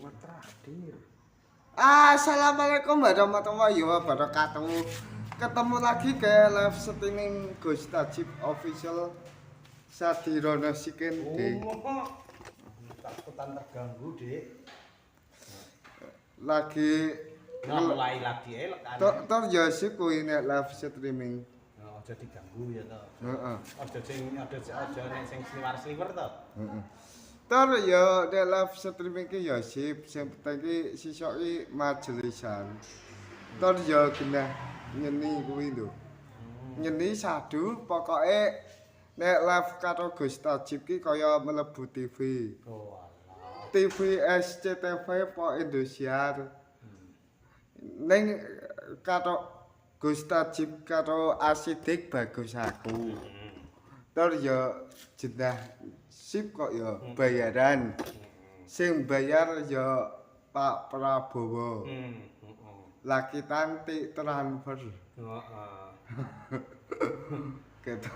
terakhir. Assalamualaikum warahmatullahi wabarakatuh. Ketemu lagi ke live streaming Gus Tajib Official Sadirono Sikin Dek. Takutan terganggu, Dek. Lagi mulai lagi elek. Tor ya sih kuwi nek live streaming. Aja diganggu ya to. Heeh. Aja nek sing sliwer-sliwer to. Heeh. Tor ya nek live streaming ki ya sip, sing penting ki sisok ki majelisan. Tor ya genah nyeni kuwi lho. Nyeni sadu pokoke nek live karo Gus Tajib ki kaya mlebu TV. Oh alah. TV SCTV po Indosiar. Ning karo Gus Tajib karo Asidik bagus aku. Tor ya jenah sip kok ya bayaran. Sing bayar ya Pak Prabowo. Laki tanti transfer. Heeh. Gitu.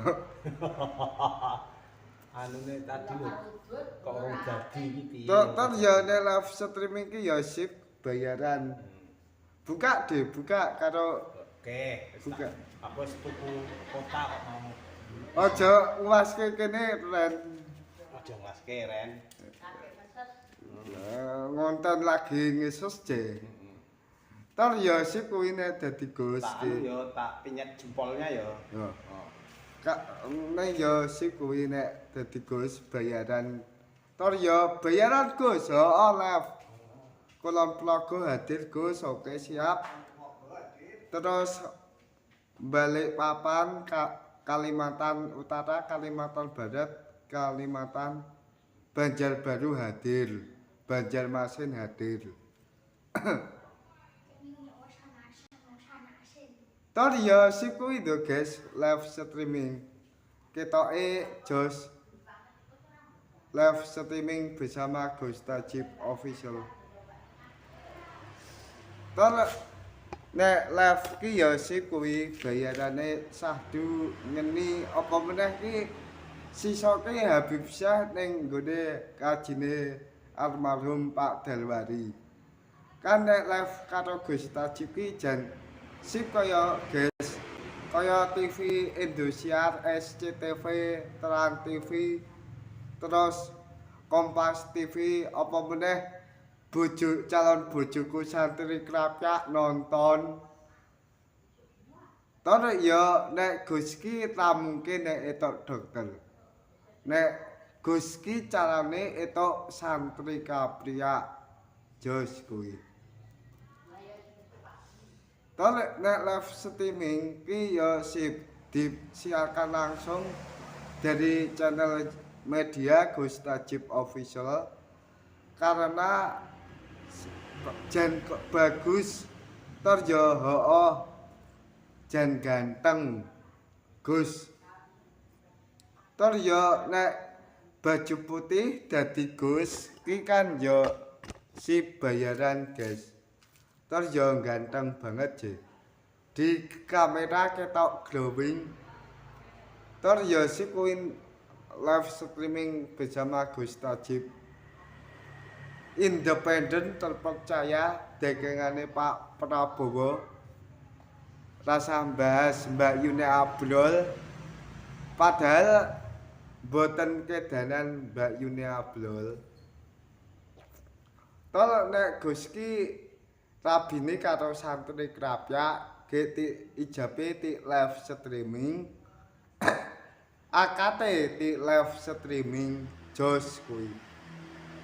Anune tadi lho kok ora dadi iki piye. Tor ya nek live streaming ki ya sip bayaran. Buka deh, buka karo Oke, buka. aku wis tuku kota kok mau. Aja nguaske kene Ren. Aja ngaske, Ren. Ngonten lagi ngesus je. Tar ya sip kuwi nek dadi Gus. Tak anu yo, tak pinyet jempolnya yo. Yo. Oh. Kak nek ya sip kuwi nek dadi Gus bayaran. Tar ya bayaran Gus, heeh live. Kulon Plago hadir Gus, oke siap. Terus balik papan Kalimantan Utara, Kalimantan Barat, Kalimantan Banjarbaru hadir, Banjarmasin hadir. Tadi ya sip kuwi lho guys, live streaming. Ketoke jos live streaming bersama Gus Tajib Official. Tor nek live ki ya sip kuwi bayarane sahdu ngeni apa meneh ki sisoke Habib Syah ning nggone kajine almarhum Pak Dalwari. Kan nek live karo Gus Tajib ki jan sip kaya guys, kaya TV Indosiar, SCTV, Trans TV, terus Kompas TV apa meneh calon bojoku santri krapyak nonton. Tor ya nek Gus ki ta mungkin nek etok dokter. Nek Gus ki carane etok santri kapriyak jos kuwi. Tor nek live streaming ki ya sip disiarkan langsung dari channel media Gus Tajib Official karena jan bagus tor ya hooh jan ganteng Gus tor ya nek baju putih dadi Gus ki kan ya si bayaran guys tor ya ganteng banget je di kamera ketok glowing tor ya si kuwi live streaming bersama Gus Tajib independen terpercaya dagangane Pak Prabowo rasa bahas Mbak Yuni Abrol padahal boten kedanan Mbak Yuni Abrol tol nek Gus ki rabine karo santri krapyak geti ijabe ti live streaming akate ti live streaming jos kuwi.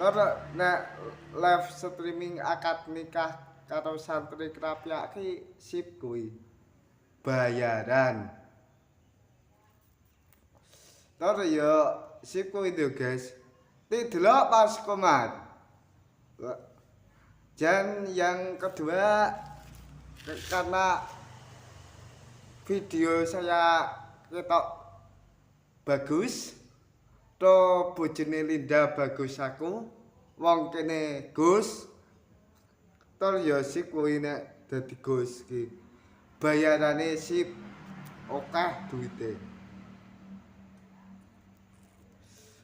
Ora nek live streaming akad nikah karo santri krapyak ki sip kuwi. Bayaran. Ora ya sip kuwi lho guys. Ti delok pas komat. Dan yang kedua karena video saya ketok bagus to bojone Linda bagus aku wong kene Gus tor ya sip kuwi nek dadi Gus ki bayarane sip akeh duite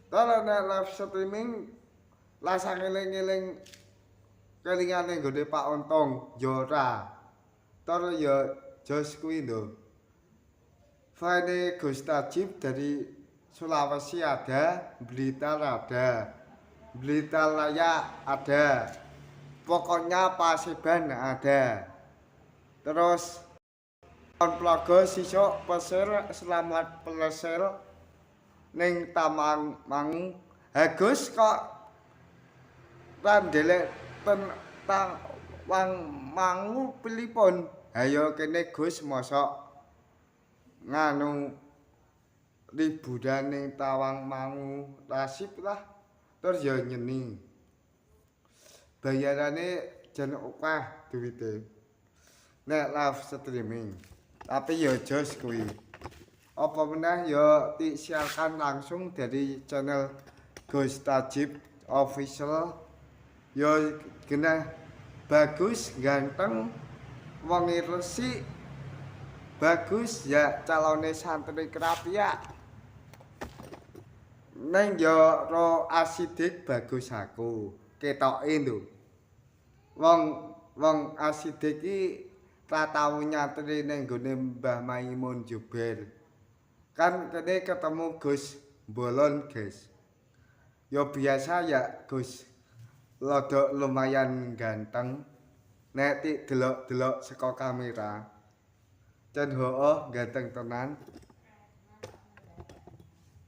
tor nek live streaming lasang eling-eling kelingane nggone Pak Ontong ya ora. Tur ya jos kuwi lho. Fane Gus Tajib dari Sulawesi ada, Blitar ada, Blitar Raya ada, pokoknya Paseban ada. Terus Plogo sisuk pesir selamat pelesir ning Taman Mangu. Agus kok randelek tentang wang mangu pripun? Ayo kene Gus mosok nganu liburan ning Tawang Mangu nasib lah. Terus ya nyeni. Bayarane jan akeh duwite. Nek live streaming. Tapi ya jos kuwi. Apa meneh ya disiarkan langsung dari channel Gus Tajib Official. Ya genah bagus, ganteng, wong resik. Bagus ya calone santri Krapia. Neng yo ro asidik bagus aku. Ketoke lho. Wong asidik iki ra tau nyantri ning gone Mbah Maimun Juber. Kan kene ketemu Gus Bolon, guys. Ya biasa ya Gus. Lodok lumayan ganteng. Nek tik delok-delok saka kamera. Cen hooh ganteng tenan.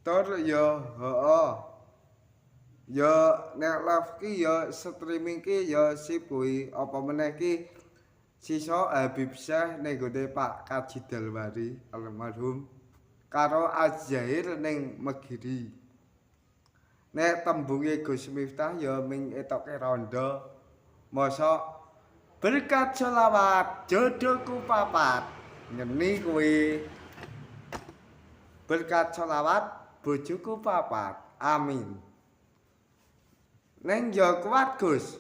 Tur ya hooh. Ya nek live ki ya streaming ki ya sip kuwi. Apa meneh ki sisa Habib Syah ning gone Pak Kaji Dalwari almarhum karo Azzair ning Megiri. Nek tembunge Gus Miftah ya ming etoke rondo. Mosok berkat selawat jodohku papat. Ngeni kuwi. Berkat selawat bojoku papat. Amin. Neng yo kuat Gus.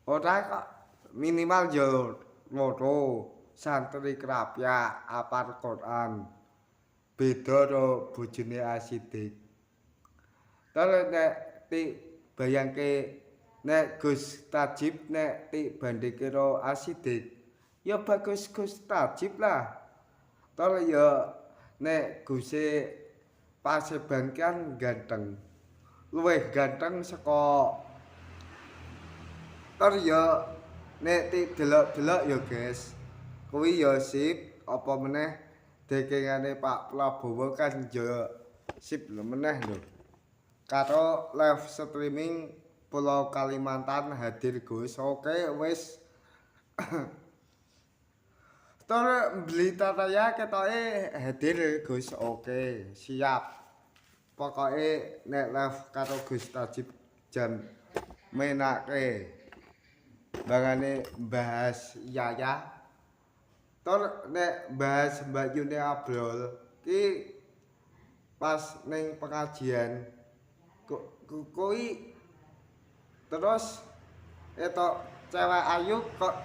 Ora kok minimal yo loro santri Krapia apal Quran. Beda karo bojone asidik. Terus nek tik bayangke nek Gus Tajib nek tik bandingke karo asidik ya bagus Gus Tajib lah. Terus ya nek Guse Paseban kan ganteng. Luwih ganteng saka terus ya nek tik delok-delok ya guys. Kuwi ya sip apa meneh dekengane Pak Prabowo kan ya sip lho meneh lho. Karo live streaming Pulau Kalimantan hadir Gus. Oke wis. Tur Blitar Raya ketoke hadir Gus. Oke, siap. Pokoke nek live karo Gus Tajib jam menake. Bangane bahas Yaya. Tur nek bahas Mbak Yuni Abrol ki pas ning pengajian kuwi terus etok cewek ayu kok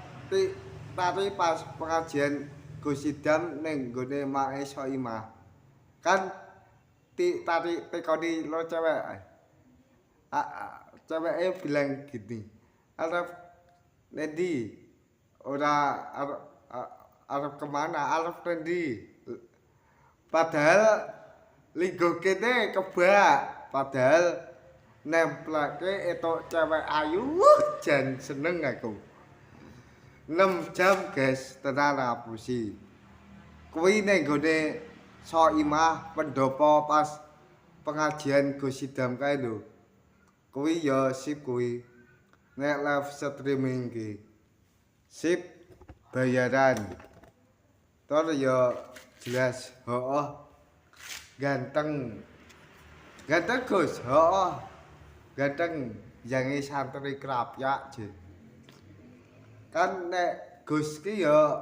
tari pas pengajian Gus Idam ning gone Mae Soimah. Kan tari tekoni lo cewek. Ceweke bilang gini. Arep Nendi ora arep kemana? Arep nendi? Padahal linggo kene kebak. Padahal nemplake etok cewek ayu jan seneng aku. 6 jam guys tenan apusi. Kuwi ning gone Soimah pendopo pas pengajian Gus Idam kae lho. Kuwi ya sip kuwi. Nek live streaming ki sip bayaran. Tur ya jelas hooh ganteng. Ganteng Gus, hooh. Ganteng jange santri Krapia je. Kan nek Gus ki ya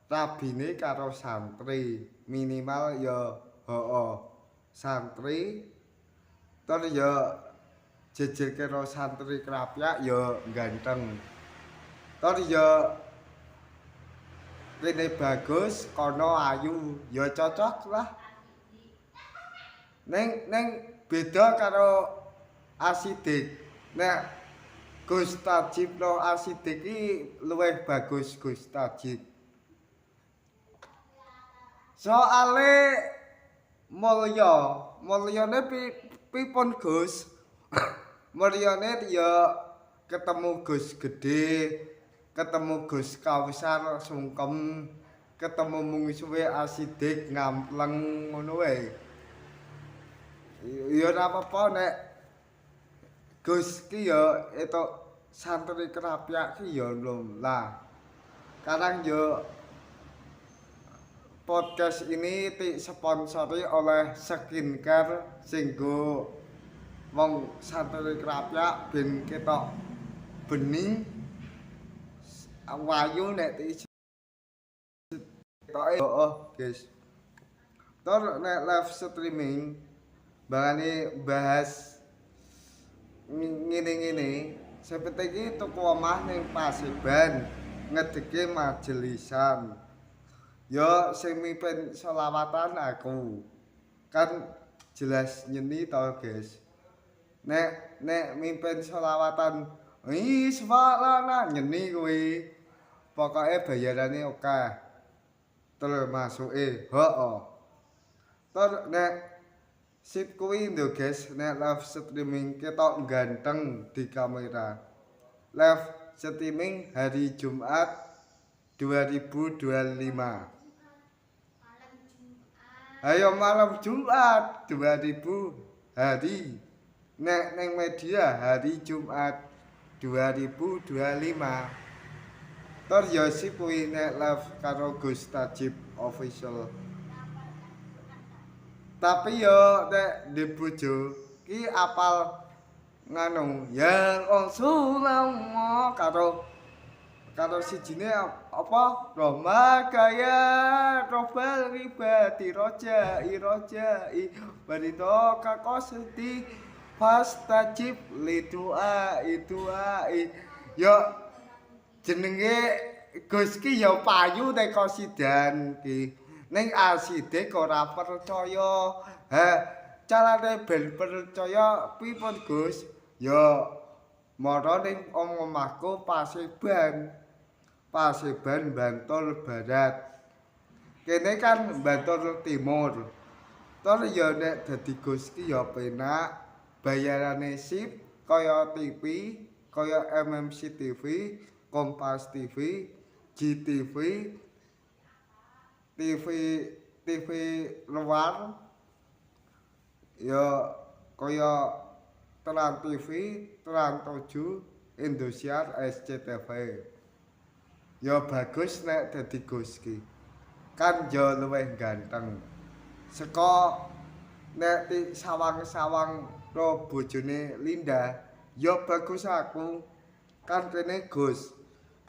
rabine karo santri, minimal ya hooh santri. Tur ya jejer karo santri Krapia ya ganteng. Tur ya rene bagus, kono ayu, ya cocok lah. Neng beda karo asidik. Nek Gus Tajib no Asidik iki luwih bagus Gus Tajib. Soale mulyane pipun Gus? Mulyane ya ketemu Gus Gede, ketemu Gus Kausar sungkem, ketemu mungsuhe Asidik ngampleng ngono wae. Ya ora apa-apa nek Gus ki ya etok santri Krapyak ki ya lho lah. Kadang yo podcast ini disponsori oleh skincare sing go wong santri Krapyak ben ketok bening wayu nek ketoke guys. Tur nek live streaming bangane bahas ngene-ngene seperti iki tuku omah ning Paseban ngedeke majelisan. Yo sing mimpin selawatan aku. Kan jelas nyeni to, guys. Nek mimpin selawatan isbalana nyeni kuwi. Pokoke bayarane akeh. Termasuke, heeh. Tur nek sip kuwi lho, guys, nek live streaming ketok ganteng di kamera. Live streaming hari Jumat 2025. Ayo malam Jumat 2000 hari nek neng media hari Jumat 2025. Tur yo sip kuwi nek live karo Gus Tajib official. Tapi yo nek di bojo ki apal nganu ya Rasulullah karo sijine apa Roma kaya robal ribati rojai barito kakoseti fastajib lidua yo jenenge Gus ki yo payu nek kosidan ki ning Asidik ora percaya ha carane ben percaya pripun Gus yo mara ning omahku Paseban Bantul Barat. Kene kan Bantul Timur. Tur ya nek dadi Gus ki ya penak, bayarane sip kaya TV, kaya MMC TV, Kompas TV, GTV, TV luar. Ya kaya Trans TV, Trans 7, Indosiar, SCTV. Ya bagus nek dadi Gus ki. Kan yo luwih ganteng. Seka nek di sawang-sawang ro bojone Linda, yo bagus aku. Kan kene Gus.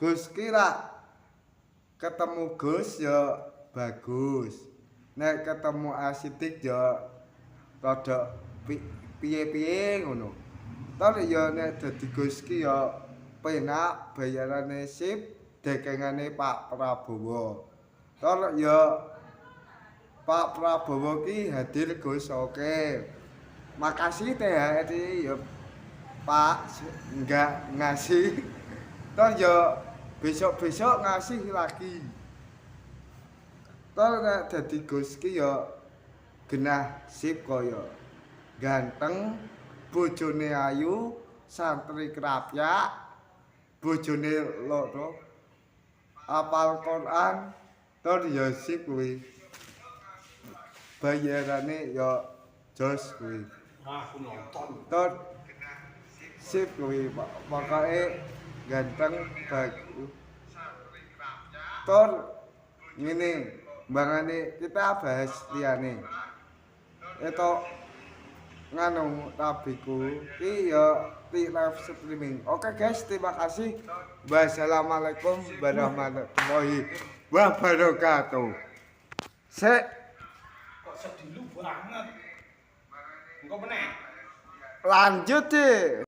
Gus ki ra ketemu Gus yo bagus. Nek ketemu Asidik yo rada piye-piye ngono. Tur yo nek dadi Gus ki yo penak, bayarane sip. Dekengane Pak Prabowo. Tur ya Pak Prabowo ki hadir Gus oke. Makasih THR ya Pak enggak ngasih. Tur ya besok-besok ngasih lagi. Tur nek dadi Gus ki ya genah sip kaya ganteng, bojone ayu, santri Krapyak, bojone loro. Apal Quran tur ya sip kuwi. Bayarane ya jos kuwi. Aku nonton. Tur sip kuwi pokoke ganteng bagus. Tur ngene mbangane kita bahas liyane. Eto nganu tabiku ki ya di live streaming. Oke guys, terima kasih. Wassalamualaikum warahmatullahi wabarakatuh. Kok sedih lu banget. Engko meneh. Lanjut deh.